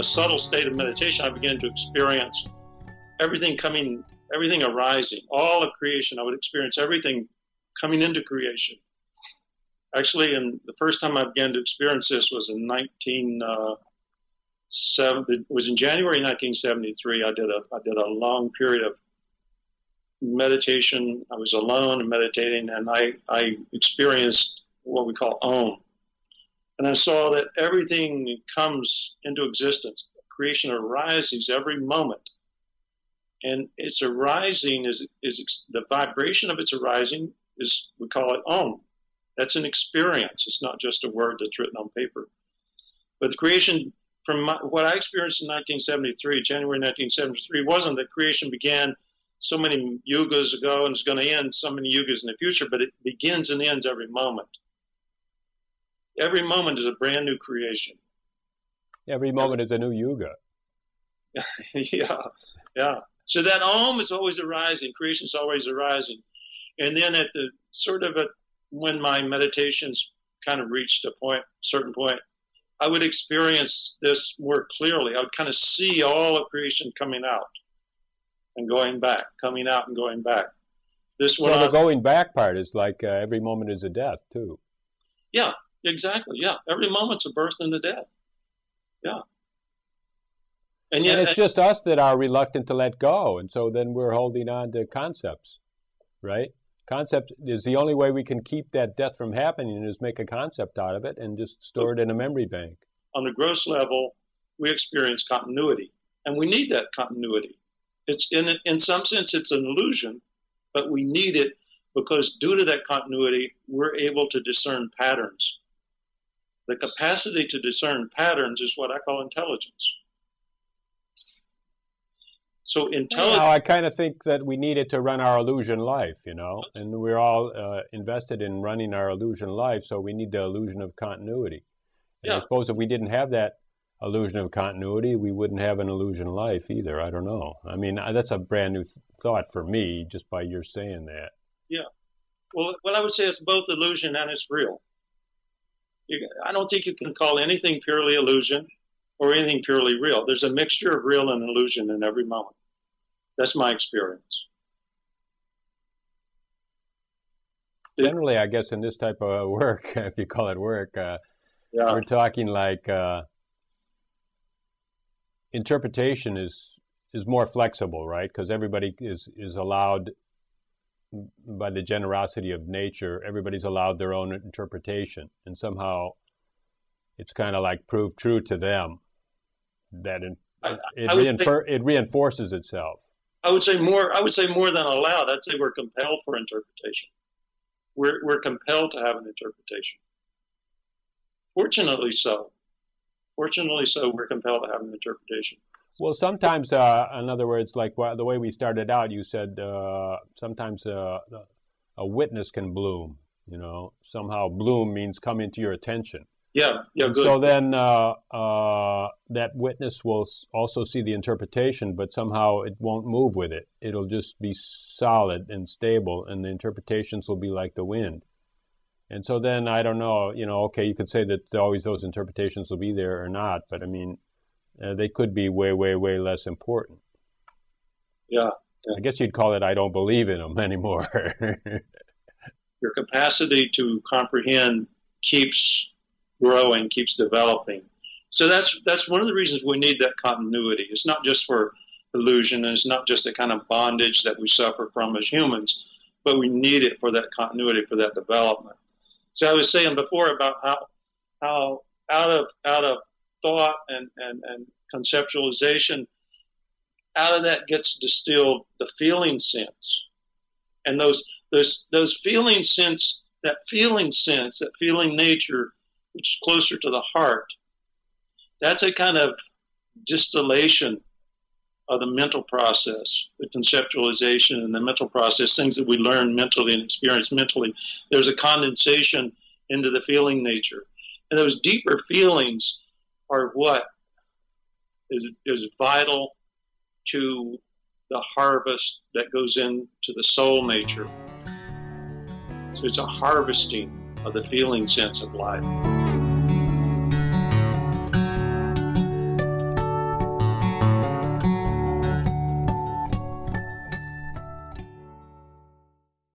a subtle state of meditation, I began to experience everything arising, all of creation. I would experience everything coming into creation. Actually, and the first time I began to experience this was in January 1973. I did a long period of meditation. I was alone and meditating, and I experienced what we call Om. And I saw that everything comes into existence. Creation arises every moment. And its arising is the vibration of its arising is, we call it Om. That's an experience. It's not just a word that's written on paper. But the creation, from what I experienced in 1973, January 1973, wasn't that creation began so many yugas ago and is going to end so many yugas in the future, but it begins and ends every moment. Every moment is a brand new creation. Every moment is a new yuga. Yeah. So that Om is always arising. Creation is always arising. And then when my meditations kind of reached a certain point, I would experience this more clearly. I would kind of see all of creation coming out and going back, coming out and going back. So the going back part is like every moment is a death, too. Yeah, exactly. Yeah, every moment's a birth and a death. Yeah. And yet, it's just us that are reluctant to let go, and so then we're holding on to concepts, right? Concept is the only way we can keep that death from happening is make a concept out of it and just store it in a memory bank. On the gross level, we experience continuity, and we need that continuity. It's in some sense, it's an illusion, but we need it because due to that continuity, we're able to discern patterns. The capacity to discern patterns is what I call intelligence. So intelligence. I kind of think that we need it to run our illusion life, and we're all invested in running our illusion life, so we need the illusion of continuity. And I suppose if we didn't have that illusion of continuity, we wouldn't have an illusion life either. I don't know. I mean, that's a brand new thought for me, just by your saying that. Yeah. Well, what I would say is both illusion and it's real. I don't think you can call anything purely illusion or anything purely real. There's a mixture of real and illusion in every moment. That's my experience. Generally, I guess in this type of work, if you call it work, we're talking like interpretation is more flexible, right? Because everybody is allowed, by the generosity of nature, everybody's allowed their own interpretation, and somehow it's kind of like proved true to them that it reinforces itself. I would say more than allowed. I'd say we're compelled for interpretation. We're compelled to have an interpretation. Fortunately so, we're compelled to have an interpretation. Well, sometimes, in other words, like the way we started out, you said sometimes a witness can bloom. Somehow bloom means come into your attention. Yeah, good. So then that witness will also see the interpretation, but somehow it won't move with it. It'll just be solid and stable, and the interpretations will be like the wind. And so then, I don't know, okay, you could say that always those interpretations will be there or not, but I mean, they could be way, way, way less important. Yeah. I guess you'd call it I don't believe in them anymore. Your capacity to comprehend keeps growing, keeps developing. So that's one of the reasons we need that continuity. It's not just for illusion, and it's not just the kind of bondage that we suffer from as humans, but we need it for that continuity, for that development. So I was saying before about how out of thought and conceptualization, out of that gets distilled the feeling sense. And those feeling sense, that feeling nature, which is closer to the heart, that's a kind of distillation of the mental process, the conceptualization and the mental process, things that we learn mentally and experience mentally. There's a condensation into the feeling nature. And those deeper feelings are what is vital to the harvest that goes into the soul nature. So it's a harvesting of the feeling sense of life.